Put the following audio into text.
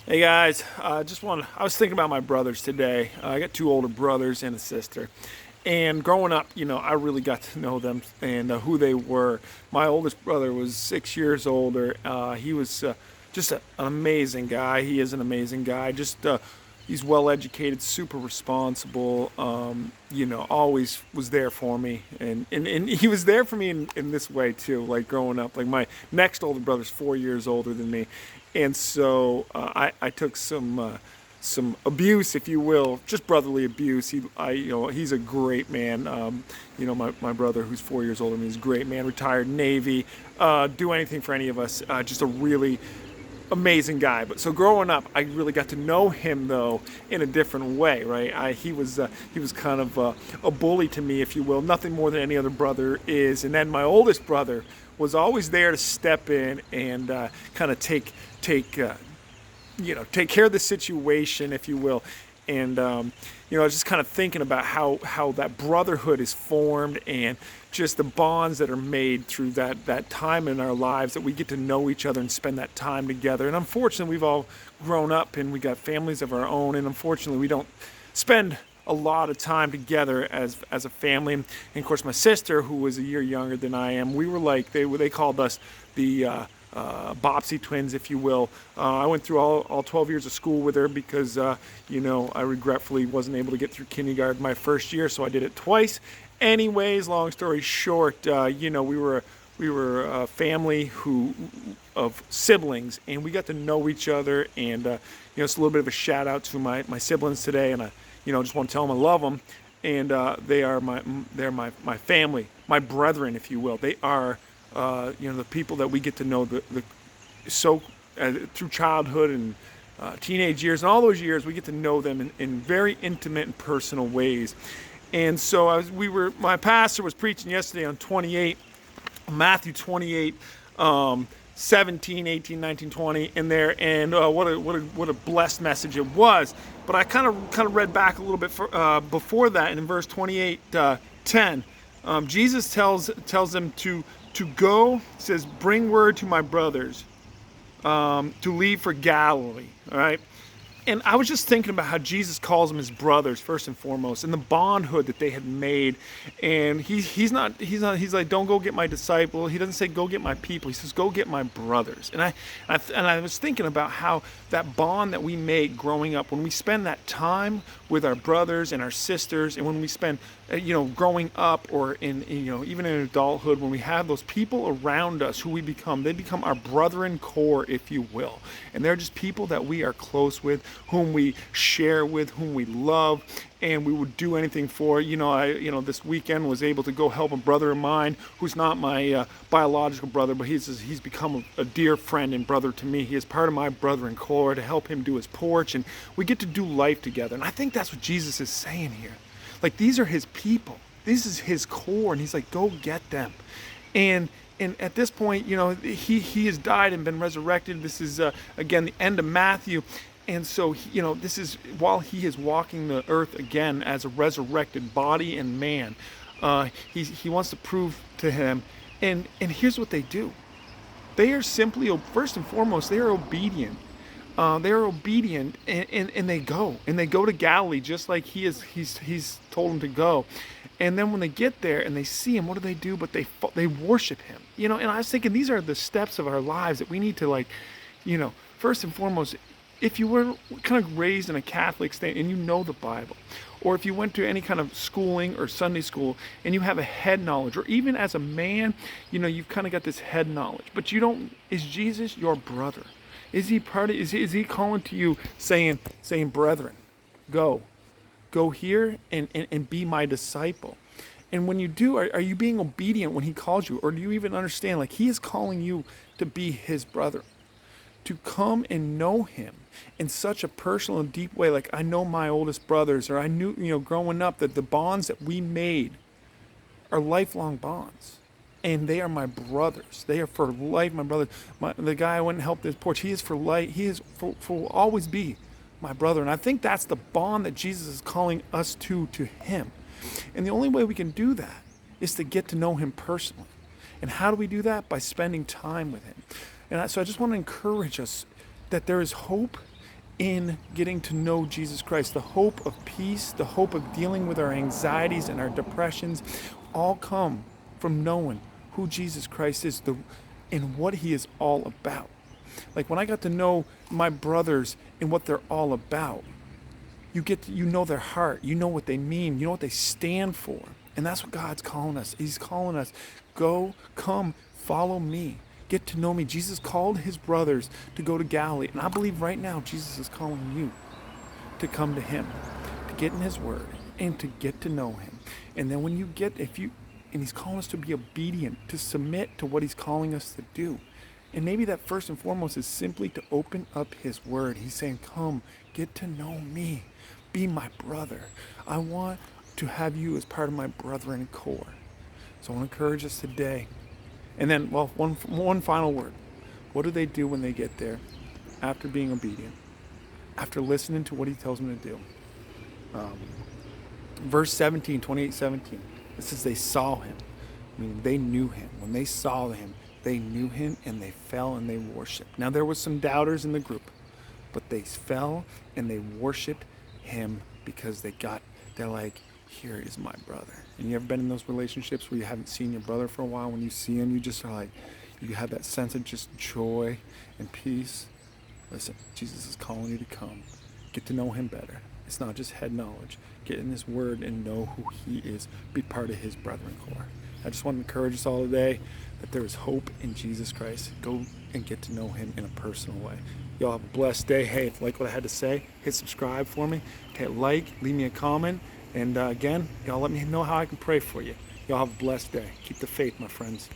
Hey guys, I was thinking about my brothers today. I got two older brothers and a sister. And growing up, I really got to know them and who they were. My oldest brother was 6 years older. He was just an amazing guy. He is an amazing guy. He's well educated, super responsible. Always was there for me. And he was there for me in this way too, like growing up. Like my next older brother's 4 years older than me. And so I took some abuse, if you will, just brotherly abuse. He's a great man. My brother, who's 4 years older than me, is a great man. Retired Navy, do anything for any of us. Just a really amazing guy. But so growing up, I really got to know him though in a different way, right? He was kind of a bully to me, if you will, nothing more than any other brother is. And then my oldest brother was always there to step in and kind of take care of the situation, if you will. And I was just kind of thinking about how that brotherhood is formed and just the bonds that are made through that time in our lives that we get to know each other and spend that time together. And unfortunately, we've all grown up and we got families of our own, and unfortunately, we don't spend a lot of time together as a family. And of course, my sister, who was a year younger than I am, we were like they called us the Bopsy twins, if you will. I went through all 12 years of school with her because, I regretfully wasn't able to get through kindergarten my first year, so I did it twice. Anyways, long story short, we were a family of siblings, and we got to know each other. And it's a little bit of a shout out to my siblings today, and I just want to tell them I love them, and they're my family, my brethren, if you will. They are the people that we get to know through childhood and teenage years, and all those years we get to know them in very intimate and personal ways. And so my pastor was preaching yesterday on Mathew 28, 17, 18, 19, 20 in there, and what a blessed message it was. But I kind of read back a little bit before that, and in verse 28, 10, Jesus tells them to go. He says, bring word to my brothers to leave for Galilee. All right. And I was just thinking about how Jesus calls them his brothers first and foremost, and the bondhood that they had made. And he's like, don't go get my disciple. He doesn't say go get my people. He says go get my brothers. And I was thinking about how that bond that we make growing up, when we spend that time with our brothers and our sisters, and when we spend growing up, or in even in adulthood, when we have those people around us who they become our brethren core, if you will. And they're just people that we are close with, whom we share with, whom we love, and we would do anything for. This weekend was able to go help a brother of mine who's not my biological brother, but he's become a dear friend and brother to me. He is part of my brethren core, to help him do his porch, and we get to do life together. And I think that's what Jesus is saying here. Like, these are his people. This is his core, and he's like, go get them. And at this point, he has died and been resurrected. This is again the end of Mathew. And so, this is while he is walking the earth again as a resurrected body and man. He wants to prove to him. And here's what they do. They are simply, first and foremost, they are obedient. They're obedient, and they go. And they go to Galilee just like he's told them to go. And then when they get there and they see him, what do? But they worship him. And I was thinking, these are the steps of our lives that we need to, first and foremost, if you were kind of raised in a Catholic state and you know the Bible, or if you went to any kind of schooling or Sunday school and you have a head knowledge, or even as a man, you've kind of got this head knowledge, but is Jesus your brother? Is he is he calling to you saying, brethren, go here and be my disciple? And when you do, are you being obedient when he calls you? Or do you even understand, like, he is calling you to be his brother, to come and know him in such a personal and deep way? Like, I know my oldest brothers, or I knew, growing up, that the bonds that we made are lifelong bonds. And they are my brothers. They are for life, my brothers. The guy I went and helped his porch, he is for life. He is will always be my brother. And I think that's the bond that Jesus is calling us to him. And the only way we can do that is to get to know him personally. And how do we do that? By spending time with him. And so I just want to encourage us that there is hope in getting to know Jesus Christ. The hope of peace, the hope of dealing with our anxieties and our depressions, all come from knowing who Jesus Christ is and what he is all about. Like when I got to know my brothers and what they're all about, you know their heart, you know what they mean, you know what they stand for. And that's what God's calling us. He's calling us, come, follow me. Get to know me. Jesus called his brothers to go to Galilee. And I believe right now Jesus is calling you to come to him, to get in his word, and to get to know him. And then when and he's calling us to be obedient, to submit to what he's calling us to do. And maybe that first and foremost is simply to open up his word. He's saying, come, get to know me. Be my brother. I want to have you as part of my brethren core. So I want to encourage us today. And then, one final word. What do they do when they get there after being obedient? After listening to what he tells them to do? Verse 17, 28:17. It says they saw him. Meaning they knew him. When they saw him, they knew him and they fell and they worshiped. Now there was some doubters in the group, but they fell and they worshiped him because they're like, here is my brother. And you ever been in those relationships where you haven't seen your brother for a while? When you see him, you just are like, you have that sense of just joy and peace. Listen, Jesus is calling you to come. Get to know him better. It's not just head knowledge. Get in his word and know who he is. Be part of his brethren core. I just want to encourage us all today that there is hope in Jesus Christ. Go and get to know him in a personal way. Y'all have a blessed day. Hey, if you like what I had to say, hit subscribe for me. Hit like, leave me a comment. And again, y'all let me know how I can pray for you. Y'all have a blessed day. Keep the faith, my friends.